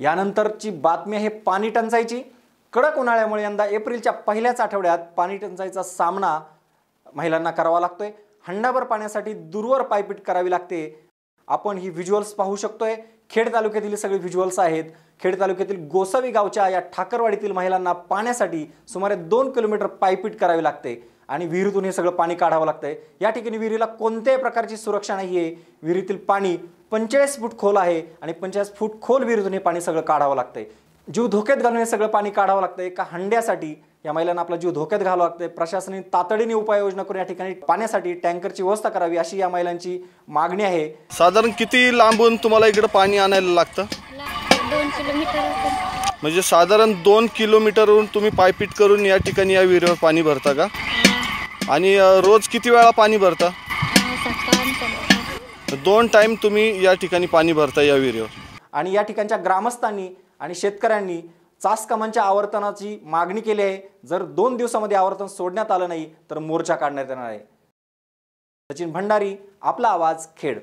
यानंतरची बातमी आहे पाणी टंचाईची। कडक उन्हाळ्यामुळे यंदा एप्रिलच्या पहिल्याच आठवड्यात पाणी टंचाईचा सामना महिलांना करावा लागतोय। हंडाभर पाण्यासाठी दूरवर पायपीट करावी लागते। आपण ही व्हिज्युअल्स पाहू शकतोय। खेड तालुक्यातील सगळे व्हिज्युअल्स आहेत। खेड तालुक्यातील गोसावी गावच्या या ठाकरवाडीतील महिलांना पाण्यासाठी सुमारे 2 किलोमीटर पायपीट करावी लागते आणि विहिरीतून हे सगळं पाणी काढावं लागतंय। या ठिकाणी विहिरीला कोणत्याही प्रकारची सुरक्षा नाहीये। विहिरीतील पाणी 45 फूट खोल आहे आणि 45 फूट खोल विहिरीतून हे पाणी सगळं काढावं लागतंय। जीव धोक्यात घालून हे सगळं पाणी काढावं लागतंय। एका हंड्यासाठी या महिलांना आपला जीव धोक्यात घालावा लागतंय। प्रशासनाने तातडीने उपाययोजना करून या ठिकाणी पाण्यासाठी टँकरची व्यवस्था करावी अशी या महिलांची मागणी आहे। साधारण किती लांबून तुम्हाला इकडे पाणी आणायला लागतं? 2 किलोमीटर। म्हणजे साधारण 2 किलोमीटरवरून तुम्ही पायपीट करून या ठिकाणी या विहिरीवर पाणी भरता का? आणि रोज किती वेळा पाणी भरता? 2 टाइम तुम्ही या ठिकाणी पाणी भरता या विहिरीवर। आणि या ठिकाणच्या ग्रामस्थांनी आणि शेतकऱ्यांनी चास कामांच्या आवर्तनाची मागणी केली आहे। जर 2 दिवसांमध्ये आवर्तन सोडण्यात आलं नाही तर मोर्चा काढण्यात येणार आहे। सचिन भंडारी, आपला आवाज, खेड।